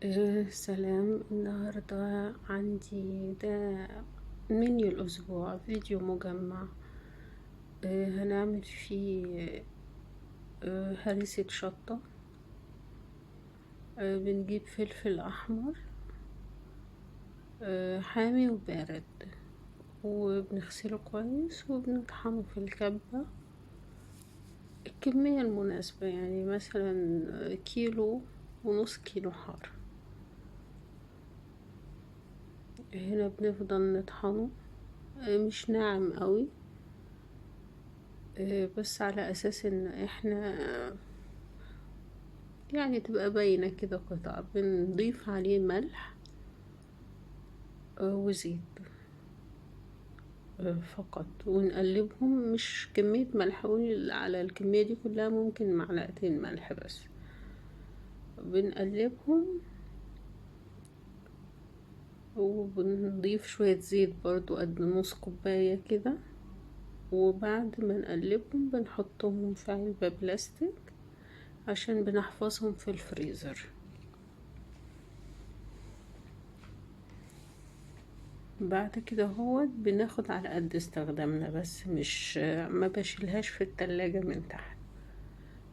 سلام. النهاردة عندي ده منيو الأسبوع، فيديو مجمع. هنعمل فيه هريسة شطة. بنجيب فلفل أحمر حامي وبارد، وبنغسله كويس وبنطحنه في الكبة الكمية المناسبة، يعني مثلا كيلو ونص كيلو حار. هنا بنفضل نطحنه مش ناعم قوي، بس على اساس ان احنا يعني تبقى باينة كده قطع. بنضيف عليه ملح وزيت فقط، ونقلبهم. مش كمية ملح، قول على الكمية دي كلها ممكن معلقتين ملح بس. بنقلبهم وبنضيف شوية زيت برضو قد نص كوباية كده. وبعد ما نقلبهم بنحطهم في علبة بلاستيك عشان بنحفظهم في الفريزر. بعد كده هو بناخد على قد استخدامنا، بس مش ما بشيلهاش في التلاجة من تحت،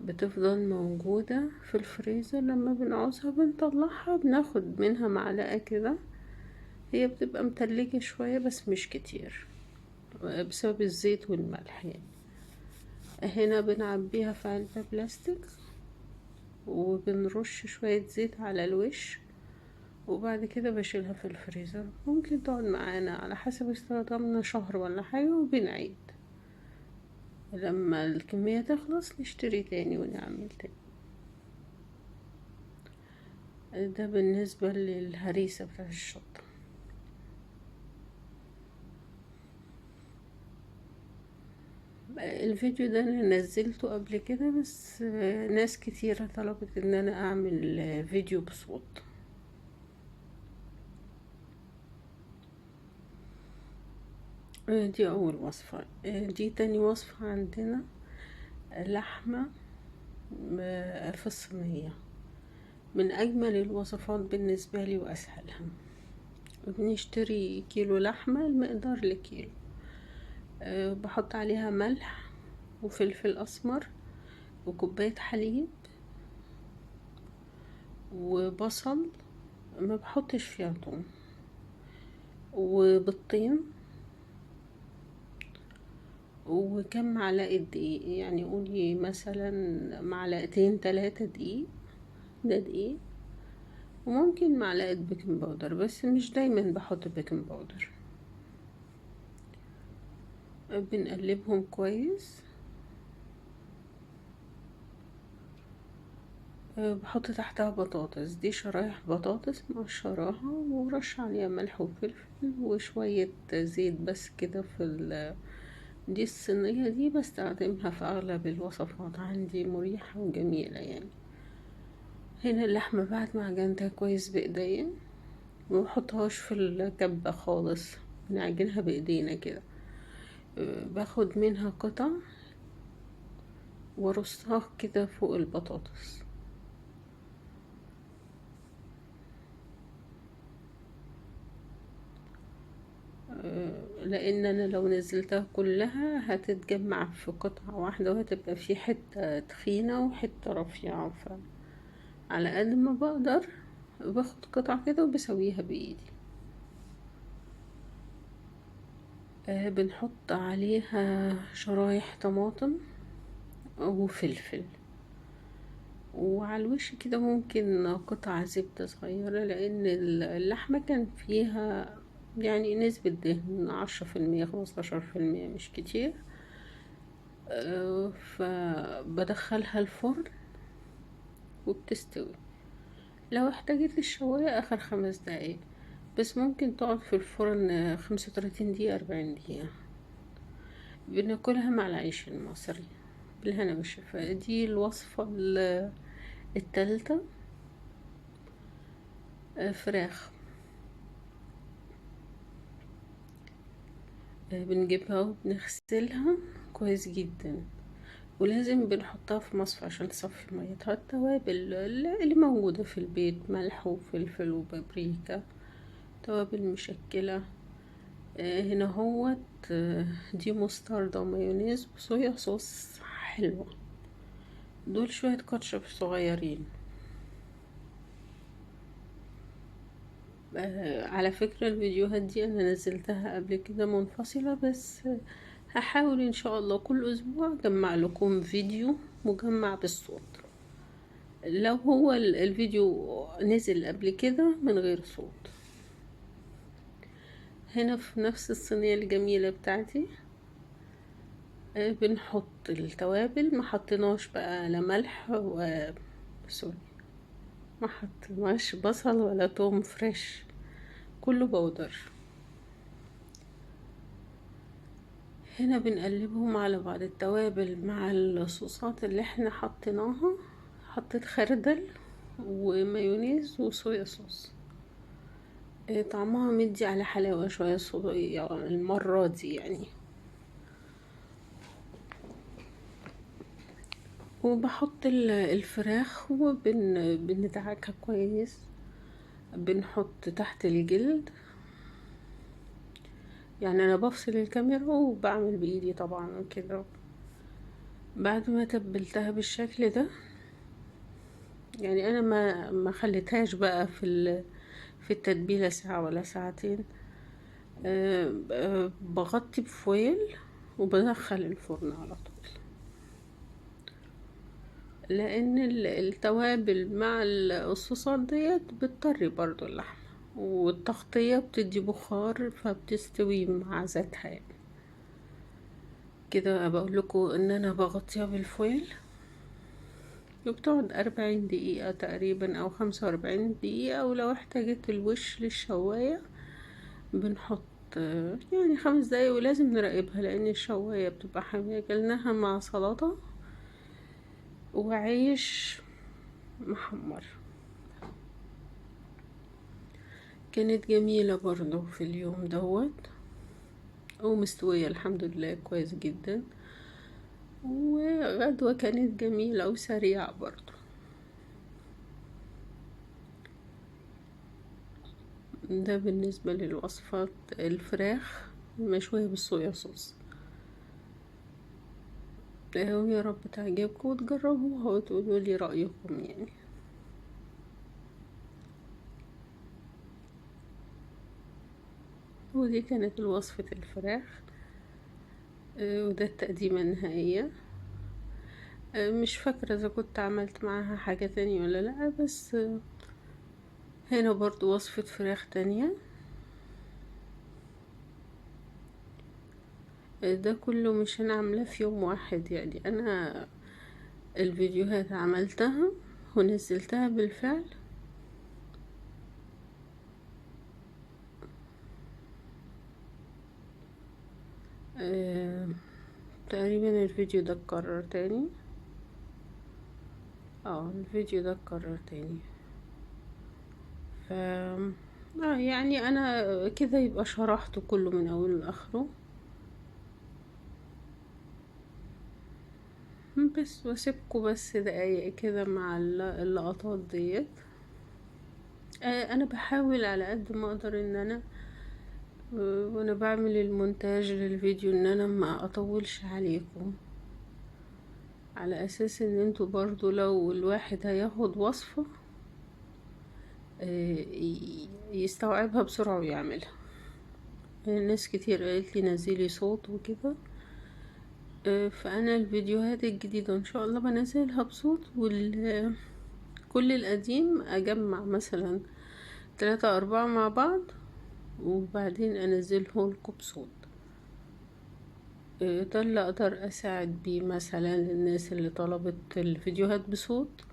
بتفضل موجودة في الفريزر. لما بنعوزها بنطلعها، بناخد منها معلقة كده. هي بتبقى متلجة شوية بس مش كتير بسبب الزيت والملح يعني. هنا بنعبيها في علبة بلاستيك وبنرش شوية زيت على الوش، وبعد كده بشيلها في الفريزر. ممكن تقعد معانا على حسب استخدامنا شهر ولا حاجة، وبنعيد لما الكمية تخلص نشتري تاني ونعمل تاني. ده بالنسبة للهريسة بتاعت الشطة. الفيديو ده انا نزلته قبل كده، بس ناس كتيرة طلبت ان انا اعمل فيديو بصوت. دي اول وصفة. دي تاني وصفة عندنا لحمة في الصينية، من اجمل الوصفات بالنسبة لي واسهلها. بنشتري كيلو لحمة، المقدار لكيلو. بحط عليها ملح وفلفل اسمر وكوباية حليب وبصل، ما بحطش فيها توم، وبيضتين وكم معلقة دقيق. يعني قولي مثلا معلقتين 3 دقيق، ده دقيق. وممكن معلقة بيكنج باودر، بس مش دايما بحط بيكنج باودر. بنقلبهم كويس. بحط تحتها بطاطس، دي شرايح بطاطس مقشراها ورش عليها ملح وفلفل وشوية زيت بس كده دي الصينية دي بستخدمها في أغلب الوصفات عندي، مريحة وجميلة يعني. هنا اللحمة بعد ما عجنتها كويس بإيديا، مبحطهاش في الكبة خالص، بنعجنها بإيدينا كده. باخد منها قطع وارصها كده فوق البطاطس. لان انا لو نزلتها كلها هتتجمع في قطعة واحدة، وهتبقى في حتة تخينة وحتة رفيعة. على قد ما بقدر باخد قطعة كده وبسويها بايدي. بنحط عليها شرايح طماطم وفلفل، وعلى الوش كده ممكن قطع زبدة صغيرة، لان اللحمة كان فيها يعني نسبة دهن 10% 15%، مش كتير. فبدخلها الفرن وبتستوي. لو احتاجت للشواية اخر 5 دقايق بس، ممكن تقعد في الفرن 35 دقيقة 40 دقيقة. بناكلها مع العيش المصري بالهنا والشفا. دي الوصفة التالتة. فراخ. بنجيبها وبنغسلها كويس جدا، ولازم بنحطها في مصفى عشان تصفي ميتها. التوابل اللي موجودة في البيت، ملح وفلفل وبابريكا، توابل مشكلة. هنا هوت دي مستردة ومايونيز وصويا صوص حلوة. دول شوية كاتشب صغيرين. على فكرة الفيديوهات دي انا نزلتها قبل كده منفصلة، بس هحاول ان شاء الله كل اسبوع اجمع لكم فيديو مجمع بالصوت، لو هو الفيديو نزل قبل كده من غير صوت. هنا في نفس الصينية الجميلة بتاعتي بنحط التوابل. ما حطيناش بقى لا ملح سوري، ما حطيناش بصل ولا توم فريش، كله بودر. هنا بنقلبهم على بعض، التوابل مع الصوصات اللي احنا حطيناها. حطيت خردل ومايونيز وصويا صوص. طعمها مدي على حلاوة شوية صوصية المرة دي يعني. وبحط الفراخ وبندعكها كويس. بنحط تحت الجلد، يعني انا بفصل الكاميرا وبعمل بايدي طبعا كده. بعد ما تبلتها بالشكل ده، يعني انا ما خليتهاش بقى في التتبيله ساعه ولا ساعتين. بغطي بفويل وبدخل الفرن على طول، لان التوابل مع الصوصات ديت بتطري برضو اللحمه، والتغطيه بتدي بخار فبتستوي مع ذاتها يعني. كده بقول لكم ان انا بغطيها بالفويل، وبتقعد 40 دقيقة تقريبا او 45 دقيقة. ولو احتاجت الوش للشواية بنحط يعني 5 دقايق. ولازم نراقبها لان الشواية بتبقى حامية. جلناها مع سلطة وعيش محمر، كانت جميلة برضو في اليوم دوت، ومستوية الحمد لله كويس جدا. وغدوة كانت جميلة وسريعة برضو. ده بالنسبة للوصفات الفراخ المشوية بالصويا صوص. ويا رب تعجبكم وتجربوها وتقولوا لي رأيكم يعني. ودي كانت وصفة الفراخ. وده التقديمة النهائية. مش فاكرة إذا كنت عملت معاها حاجة تانية ولا لأ، بس هنا برضو وصفة فراخ تانية. ده كله مش أنا عاملاه في يوم واحد، يعني أنا الفيديوهات عملتها ونزلتها بالفعل. آه تقريبا الفيديو ده اتكرر تاني. الفيديو ده اتكرر تاني. ف يعني انا كده يبقى شرحته كله من اوله لاخره. بس واسيبكم بس دقايق كده مع اللقطات ديت. انا بحاول على قد ما اقدر ان انا وانا بعمل المونتاج للفيديو ان انا ما اطولش عليكم، على اساس ان انتوا برضو لو الواحد هياخد وصفة يستوعبها بسرعة ويعملها. ناس كتير قالت لي نزلي صوت وكده. فانا الفيديوهات الجديدة ان شاء الله بنزلها بصوت، كل القديم اجمع مثلا 3 4 مع بعض وبعدين انزله لكم بصوت. ده اللي اقدر اساعد بيه مثلا للناس اللي طلبت الفيديوهات بصوت.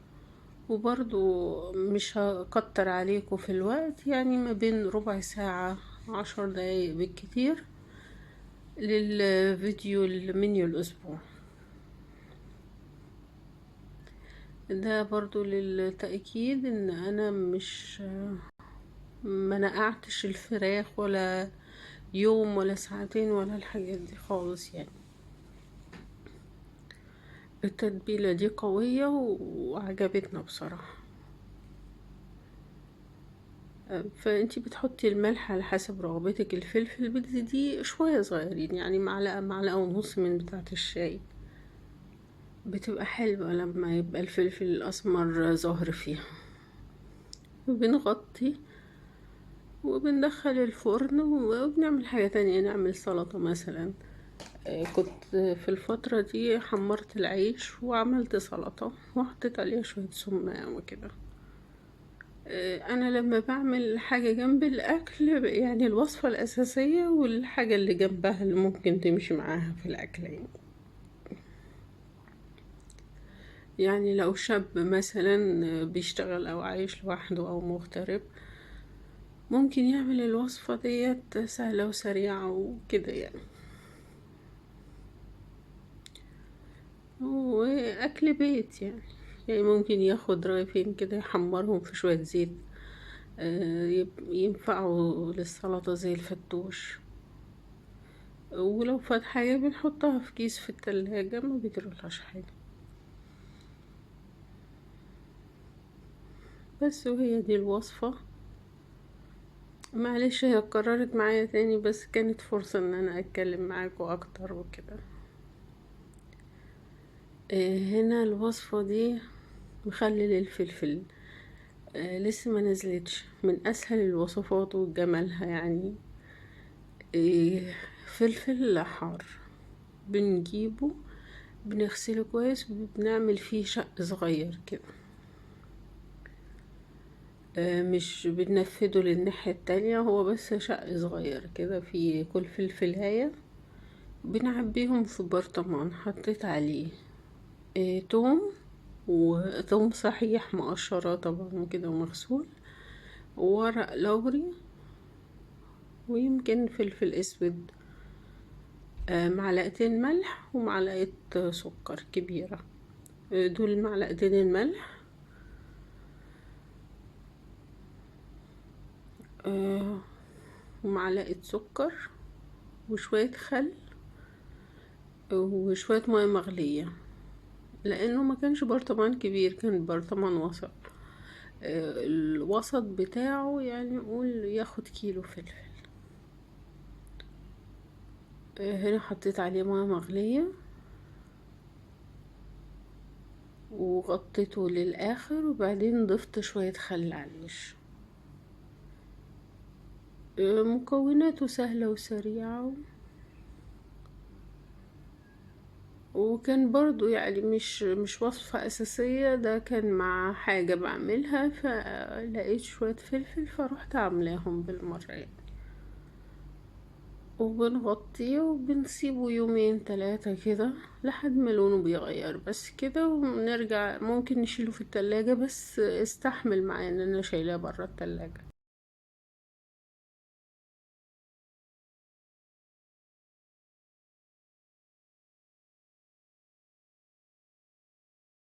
وبرضو مش هكتر عليكم في الوقت، يعني ما بين ربع ساعة 10 دقايق بالكتير للفيديو المنيو الأسبوع. ده برضو للتأكيد ان انا مش ما نقعتش الفراخ ولا يوم ولا ساعتين ولا الحاجات دي خالص يعني. التتبيلة دي قوية وعجبتنا بصراحة. فانتي بتحطي الملح على حسب رغبتك، الفلفل بتزيديه شوية صغيرين، يعني معلقة معلقة ونص من بتاعة الشاي، بتبقى حلوة لما يبقى الفلفل الأسمر ظاهر فيها. وبنغطي وبندخل الفرن وبنعمل حاجة تانية، نعمل سلطة مثلا. كنت في الفترة دي حمرت العيش وعملت سلطة وحطيت عليها شوية سماق وكده. انا لما بعمل حاجة جنب الاكل، يعني الوصفة الاساسية والحاجة اللي جنبها اللي ممكن تمشي معاها في الاكل يعني لو شاب مثلا بيشتغل او عايش لوحده او مغترب، ممكن يعمل الوصفة ديت سهلة وسريعة وكده يعني. واكل بيت يعني ممكن ياخد رغيفين كده يحمرهم في شوية زيت، ينفعوا للسلطة زي الفتوش. ولو فات حاجة بنحطها في كيس في التلاجة، ما بيجرالهاش حاجة. بس وهي دي الوصفة. معلش هي اتكررت معايا تاني، بس كانت فرصة ان انا اتكلم معاكم اكتر وكده. هنا الوصفة دي مخلل الفلفل، لسه ما نزلتش، من اسهل الوصفات وجمالها يعني. فلفل حار بنجيبه، بنغسله كويس، بنعمل فيه شق صغير كده، مش بننفده للناحية التانية، هو بس شق صغير كده في كل فلفلاية. بنعبيهم في برطمان، حطيت عليه توم، وتوم صحيح مقشرة طبعا كده ومغسول، وورق لوري، ويمكن فلفل اسود، معلقتين ملح ومعلقة سكر كبيرة. دول معلقتين الملح، ومعلقة سكر وشوية خل وشوية مياه مغلية، لانه ما كانش برطمان كبير، كان برطمان وسط. الوسط بتاعه يعني نقول ياخد كيلو فلفل. هنا حطيت عليه مياه مغلية وغطيته للآخر، وبعدين ضفت شوية خل على الوش. مكوناته سهلة وسريعة، وكان برضو يعني مش وصفة أساسية، ده كان مع حاجة بعملها فلقيت شوية فلفل فروحت عاملاهم بالمرة يعني. وبنغطيه وبنسيبه يومين 3 كده لحد ما لونه بيغير بس كده، ونرجع ممكن نشيله في التلاجة، بس استحمل معايا ان انا شايلاه برا التلاجة.